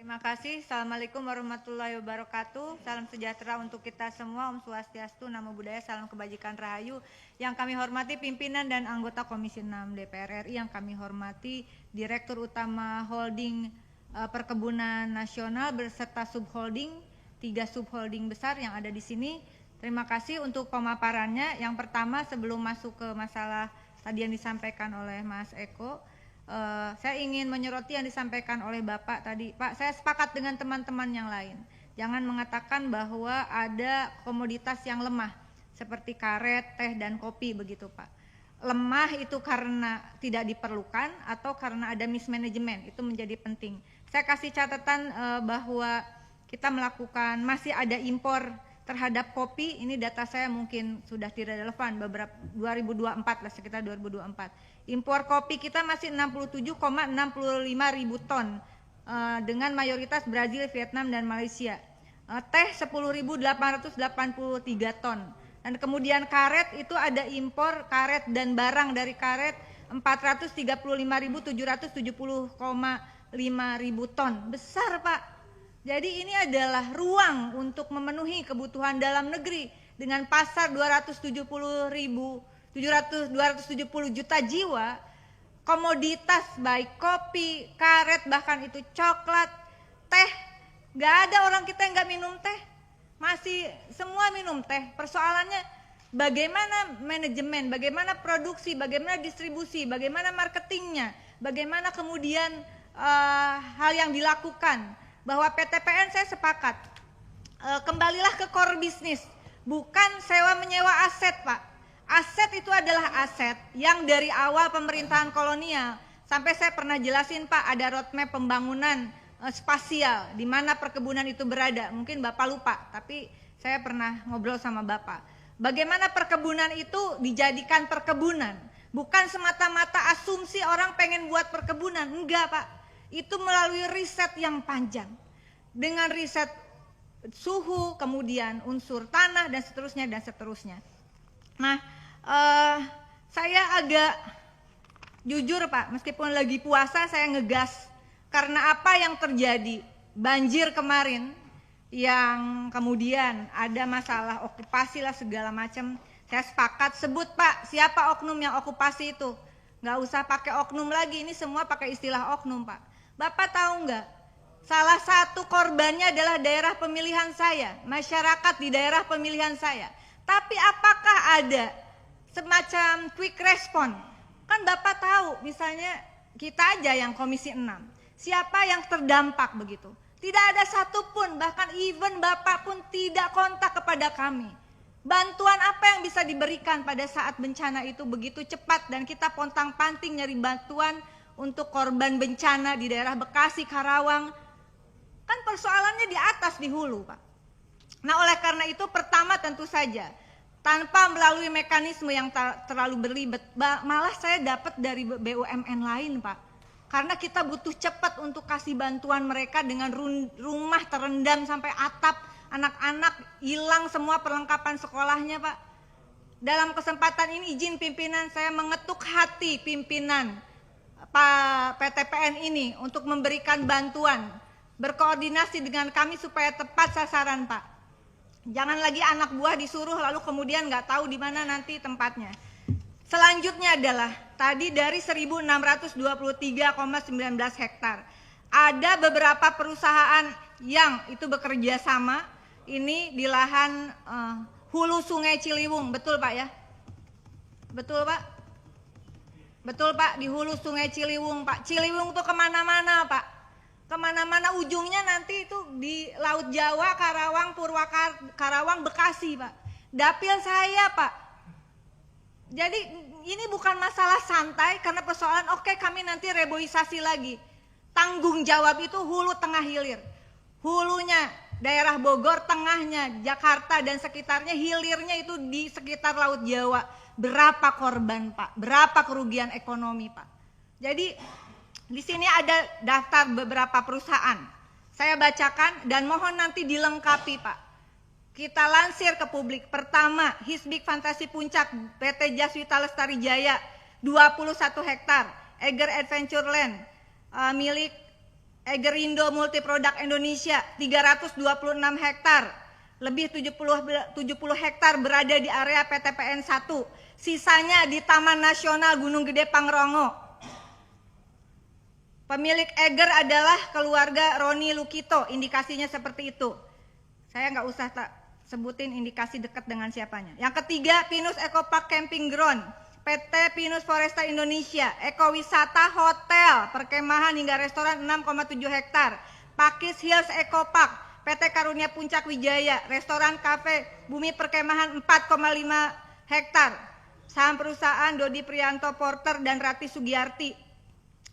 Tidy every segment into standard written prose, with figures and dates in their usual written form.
Terima kasih. Assalamualaikum warahmatullahi wabarakatuh. Salam sejahtera untuk kita semua. Om Swastiastu, Namo Buddhaya, salam kebajikan rahayu. Yang kami hormati pimpinan dan anggota Komisi 6 DPR RI, yang kami hormati Direktur Utama Holding Perkebunan Nasional beserta subholding, 3 subholding besar yang ada di sini. Terima kasih untuk pemaparannya. Yang pertama, sebelum masuk ke masalah tadi yang disampaikan oleh Mas Eko, saya ingin menyoroti yang disampaikan oleh Bapak tadi. Pak, saya sepakat dengan teman-teman yang lain. Jangan mengatakan bahwa ada komoditas yang lemah seperti karet, teh, dan kopi begitu Pak. Lemah itu karena tidak diperlukan atau karena ada mismanagement, itu menjadi penting. Saya kasih catatan bahwa kita melakukan, masih ada impor terhadap kopi. Ini data saya mungkin sudah tidak relevan, beberapa 2024 lah, sekitar 2024. Impor kopi kita masih 67,65 ribu ton dengan mayoritas Brazil, Vietnam, dan Malaysia. Teh 10.883 ton. Dan kemudian karet itu ada impor karet dan barang dari karet 435.770,5 ribu ton. Besar Pak. Jadi ini adalah ruang untuk memenuhi kebutuhan dalam negeri dengan pasar 270 juta jiwa. Komoditas baik kopi, karet, bahkan itu coklat, teh, gak ada orang kita yang gak minum teh, masih semua minum teh. Persoalannya bagaimana manajemen, bagaimana produksi, bagaimana distribusi, bagaimana marketingnya, bagaimana kemudian hal yang dilakukan. Bahwa PTPN saya sepakat, kembalilah ke core bisnis, bukan sewa menyewa aset Pak. Aset itu adalah aset yang dari awal pemerintahan kolonial sampai saya pernah jelasin Pak, ada roadmap pembangunan spasial di mana perkebunan itu berada. Mungkin Bapak lupa, tapi saya pernah ngobrol sama Bapak. Bagaimana perkebunan itu dijadikan perkebunan, bukan semata-mata asumsi orang pengen buat perkebunan, enggak Pak. Itu melalui riset yang panjang, dengan riset suhu, kemudian unsur tanah, dan seterusnya, dan seterusnya. Nah, saya agak jujur Pak, meskipun lagi puasa saya ngegas, karena apa yang terjadi, banjir kemarin, yang kemudian ada masalah okupasi lah segala macam. Saya sepakat, sebut Pak, siapa oknum yang okupasi itu. Nggak usah pakai oknum lagi, ini semua pakai istilah oknum Pak. Bapak tahu nggak, salah satu korbannya adalah daerah pemilihan saya, masyarakat di daerah pemilihan saya. Tapi apakah ada semacam quick response? Kan Bapak tahu, misalnya kita aja yang Komisi 6, siapa yang terdampak begitu. Tidak ada satupun, bahkan even Bapak pun tidak kontak kepada kami. Bantuan apa yang bisa diberikan pada saat bencana itu begitu cepat, dan kita pontang-panting nyari bantuan untuk korban bencana di daerah Bekasi, Karawang. Kan persoalannya di atas, di hulu Pak. Nah oleh karena itu pertama tentu saja tanpa melalui mekanisme yang terlalu berlibat, malah saya dapat dari BUMN lain Pak. Karena kita butuh cepat untuk kasih bantuan mereka dengan rumah terendam sampai atap, anak-anak hilang semua perlengkapan sekolahnya Pak. Dalam kesempatan ini izin pimpinan saya mengetuk hati pimpinan Pak PTPN ini untuk memberikan bantuan, berkoordinasi dengan kami supaya tepat sasaran Pak. Jangan lagi anak buah disuruh lalu kemudian nggak tahu di mana nanti tempatnya. Selanjutnya adalah tadi dari 1.623,19 hektar. Ada beberapa perusahaan yang itu bekerja sama ini di lahan hulu Sungai Ciliwung, betul Pak ya? Betul Pak? Betul Pak, di hulu Sungai Ciliwung Pak. Ciliwung tuh kemana-mana Pak. Kemana-mana ujungnya nanti itu di Laut Jawa, Karawang, Karawang, Bekasi Pak. Dapil saya Pak. Jadi ini bukan masalah santai karena persoalan oke, kami nanti reboisasi lagi. Tanggung jawab itu hulu, tengah, hilir. Hulunya daerah Bogor, tengahnya Jakarta dan sekitarnya, hilirnya itu di sekitar Laut Jawa. Berapa korban Pak? Berapa kerugian ekonomi Pak? Jadi di sini ada daftar beberapa perusahaan. Saya bacakan dan mohon nanti dilengkapi Pak. Kita lansir ke publik. Pertama, Hisbik Fantasi Puncak PT Jaswita Lestari Jaya 21 hektar, Eger Adventureland milik Egerindo Multiproduk Indonesia 326 hektar, lebih 70 hektar berada di area PTPN 1, sisanya di Taman Nasional Gunung Gede Pangrongo. Pemilik Eger adalah keluarga Roni Lukito, indikasinya seperti itu. Saya nggak usah sebutin indikasi dekat dengan siapanya. Yang ketiga, Pinus Eco Park Camping Ground, PT Pinus Foresta Indonesia, Ekowisata Hotel, perkemahan hingga restoran 6,7 hektar. Pakis Hills Eco Park, PT Karunia Puncak Wijaya, restoran kafe bumi perkemahan 4,5 hektar. Saham perusahaan Dodi Prianto Porter dan Rati Sugiyarti.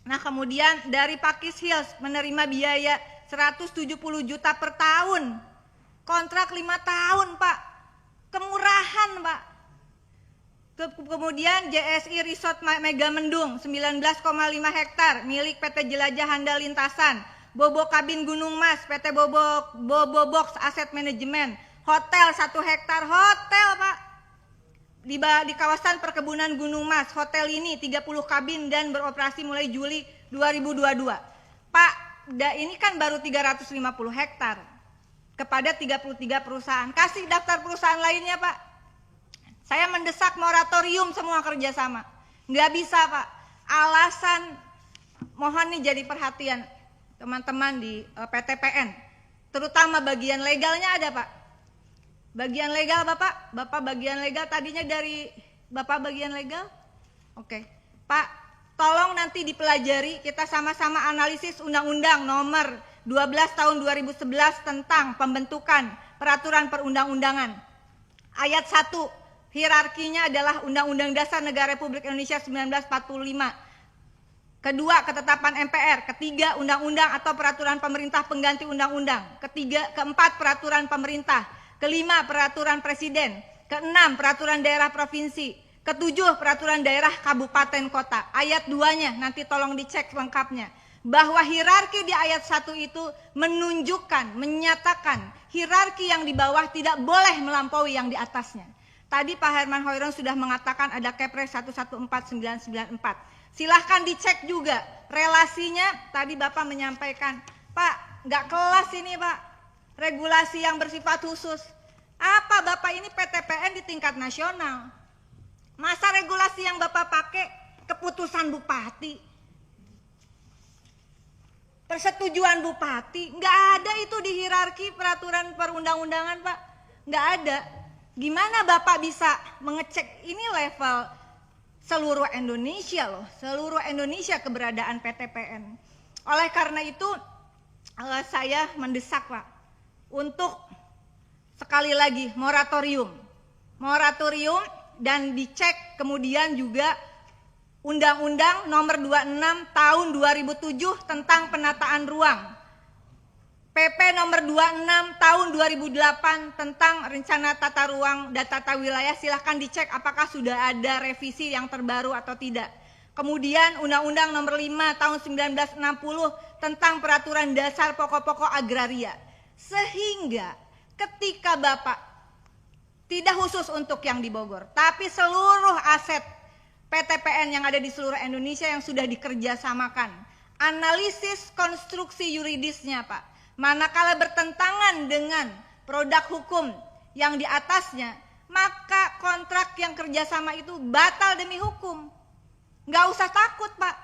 Nah, kemudian dari Pakis Hills menerima biaya 170 juta per tahun. Kontrak 5 tahun, Pak. Kemurahan, Pak. Kemudian JSI Resort Mega Mendung 19,5 hektar milik PT Jelajah Handal Lintasan. Bobo Kabin Gunung Mas, PT Bobo Box Asset Management. Hotel 1 hektar, hotel, Pak. Di kawasan perkebunan Gunung Mas, hotel ini 30 kabin dan beroperasi mulai Juli 2022. Pak, ini kan baru 350 hektar kepada 33 perusahaan. Kasih daftar perusahaan lainnya, Pak. Saya mendesak moratorium semua kerjasama. Nggak bisa, Pak. Alasan, mohon nih jadi perhatian teman-teman di PTPN. Terutama bagian legalnya ada, Pak. Bagian legal Bapak bagian legal tadinya dari Bapak bagian legal? Oke. Pak, tolong nanti dipelajari, kita sama-sama analisis Undang-Undang nomor 12 tahun 2011 tentang pembentukan peraturan perundang-undangan. Ayat 1, hierarkinya adalah Undang-Undang Dasar Negara Republik Indonesia 1945. Kedua, ketetapan MPR. Ketiga, undang-undang atau peraturan pemerintah pengganti undang-undang. Keempat, peraturan pemerintah. Kelima, peraturan presiden. Keenam, peraturan daerah provinsi. Ketujuh, peraturan daerah kabupaten kota. Ayat 2-nya nanti tolong dicek lengkapnya. Bahwa hierarki di ayat 1 itu menunjukkan, menyatakan hierarki yang di bawah tidak boleh melampaui yang di atasnya. Tadi Pak Herman Hoiron sudah mengatakan ada Kepres 114994. Silahkan dicek juga relasinya. Tadi Bapak menyampaikan, Pak, nggak kelas ini, Pak. Regulasi yang bersifat khusus. Apa Bapak ini PTPN di tingkat nasional? Masa regulasi yang Bapak pakai keputusan bupati? Persetujuan bupati? Nggak ada itu di hierarki peraturan perundang-undangan, Pak. Nggak ada. Gimana Bapak bisa mengecek ini level seluruh Indonesia loh. Seluruh Indonesia keberadaan PTPN. Oleh karena itu saya mendesak, Pak, untuk sekali lagi moratorium dan dicek kemudian juga Undang-Undang nomor 26 tahun 2007 tentang penataan ruang, PP nomor 26 tahun 2008 tentang rencana tata ruang dan tata wilayah. Silahkan dicek apakah sudah ada revisi yang terbaru atau tidak. Kemudian Undang-Undang nomor 5 tahun 1960 tentang peraturan dasar pokok-pokok agraria. Sehingga ketika Bapak tidak khusus untuk yang di Bogor, tapi seluruh aset PTPN yang ada di seluruh Indonesia yang sudah dikerjasamakan, analisis konstruksi yuridisnya, Pak, manakala bertentangan dengan produk hukum yang di atasnya, maka kontrak yang kerjasama itu batal demi hukum. Nggak usah takut, Pak.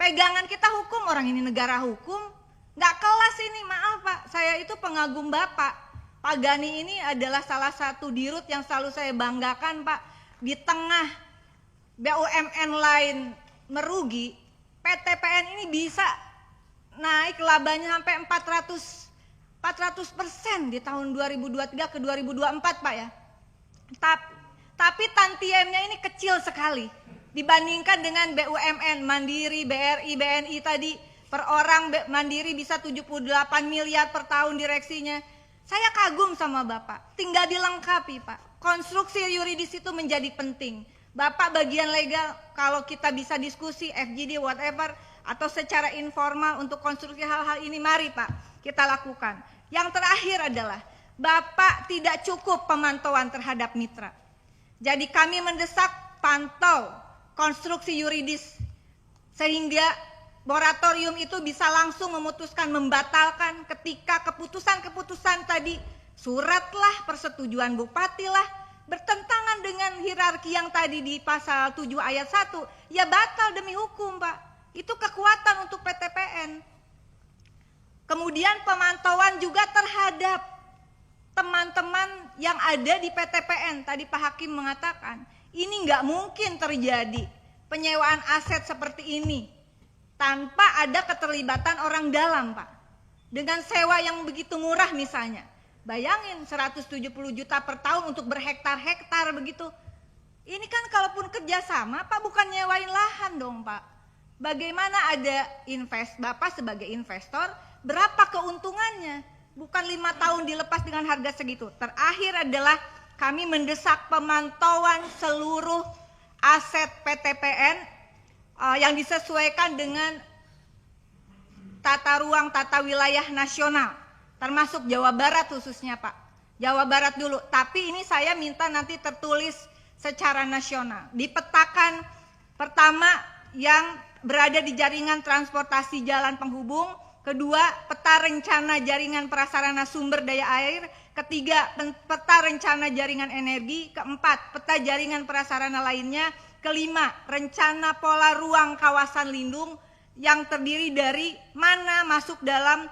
Pegangan kita hukum, orang ini negara hukum. Nggak kelas ini, maaf Pak, saya itu pengagum Bapak. Pak Gani ini adalah salah satu dirut yang selalu saya banggakan, Pak. Di tengah BUMN lain merugi, PTPN ini bisa naik labanya sampai 400% di tahun 2023 ke 2024, Pak ya. Tapi tantiemnya ini kecil sekali dibandingkan dengan BUMN, Mandiri, BRI, BNI tadi. Per orang Mandiri bisa 78 miliar per tahun direksinya. Saya kagum sama Bapak. Tinggal dilengkapi, Pak. Konstruksi yuridis itu menjadi penting. Bapak bagian legal, kalau kita bisa diskusi, FGD, whatever, atau secara informal untuk konstruksi hal-hal ini, mari Pak, kita lakukan. Yang terakhir adalah, Bapak tidak cukup pemantauan terhadap mitra. Jadi kami mendesak pantau konstruksi yuridis, sehingga moratorium itu bisa langsung memutuskan membatalkan ketika keputusan-keputusan tadi, surat lah, persetujuan bupati lah, bertentangan dengan hierarki yang tadi di pasal 7 ayat 1, ya batal demi hukum, Pak. Itu kekuatan untuk PTPN. Kemudian pemantauan juga terhadap teman-teman yang ada di PTPN. Tadi Pak Hakim mengatakan, ini nggak mungkin terjadi penyewaan aset seperti ini tanpa ada keterlibatan orang dalam, Pak. Dengan sewa yang begitu murah misalnya. Bayangin 170 juta per tahun untuk berhektar-hektar begitu. Ini kan kalaupun kerjasama, Pak, bukan nyewain lahan dong, Pak. Bagaimana ada Bapak sebagai investor, berapa keuntungannya? Bukan 5 tahun dilepas dengan harga segitu. Terakhir adalah kami mendesak pemantauan seluruh aset PTPN yang disesuaikan dengan tata ruang, tata wilayah nasional, termasuk Jawa Barat khususnya, Pak. Jawa Barat dulu, tapi ini saya minta nanti tertulis secara nasional. Dipetakan pertama yang berada di jaringan transportasi jalan penghubung, kedua peta rencana jaringan prasarana sumber daya air, ketiga peta rencana jaringan energi, keempat peta jaringan prasarana lainnya, kelima rencana pola ruang kawasan lindung yang terdiri dari mana masuk dalam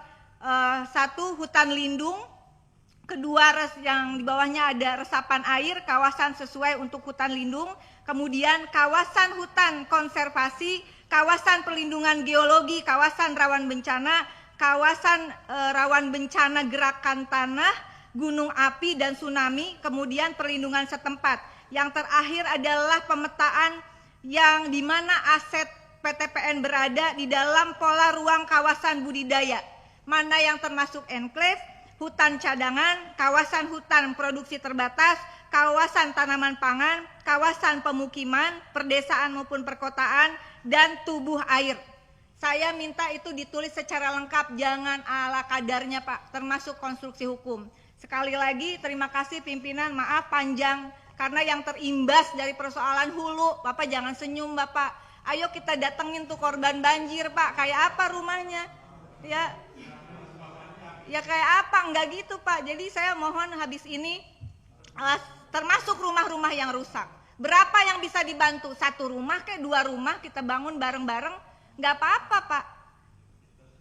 satu hutan lindung, kedua yang di bawahnya ada resapan air, kawasan sesuai untuk hutan lindung, kemudian kawasan hutan konservasi, kawasan perlindungan geologi, kawasan rawan bencana, kawasan rawan bencana gerakan tanah, gunung api dan tsunami, kemudian perlindungan setempat. Yang terakhir adalah pemetaan yang di mana aset PTPN berada di dalam pola ruang kawasan budidaya, mana yang termasuk enklave, hutan cadangan, kawasan hutan produksi terbatas, kawasan tanaman pangan, kawasan pemukiman, perdesaan maupun perkotaan, dan tubuh air. Saya minta itu ditulis secara lengkap, jangan ala kadarnya, Pak, termasuk konstruksi hukum. Sekali lagi terima kasih pimpinan, maaf panjang, karena yang terimbas dari persoalan hulu, Bapak jangan senyum, Bapak. Ayo kita datengin tuh korban banjir, Pak, kayak apa rumahnya? Ya kayak apa, enggak gitu, Pak. Jadi saya mohon habis ini, termasuk rumah-rumah yang rusak. Berapa yang bisa dibantu? 1 rumah kayak 2 rumah kita bangun bareng-bareng, nggak apa-apa, Pak.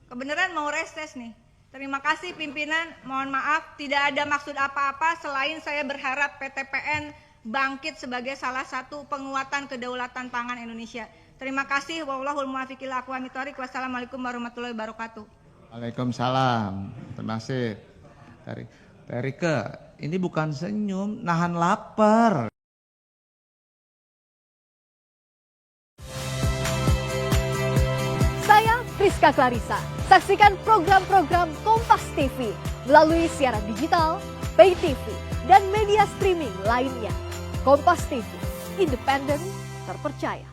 Kebenaran mau reses nih. Terima kasih pimpinan, mohon maaf tidak ada maksud apa-apa selain saya berharap PTPN bangkit sebagai salah satu penguatan kedaulatan pangan Indonesia. Terima kasih. Wallahul muwaffiq ila aqwamit thoriq. Wassalamualaikum warahmatullahi wabarakatuh. Waalaikumsalam. Terima kasih. Rike, ini bukan senyum, nahan lapar. Rizka Clarissa. Saksikan program-program Kompas TV melalui siaran digital, pay TV, dan media streaming lainnya. Kompas TV, independen, terpercaya.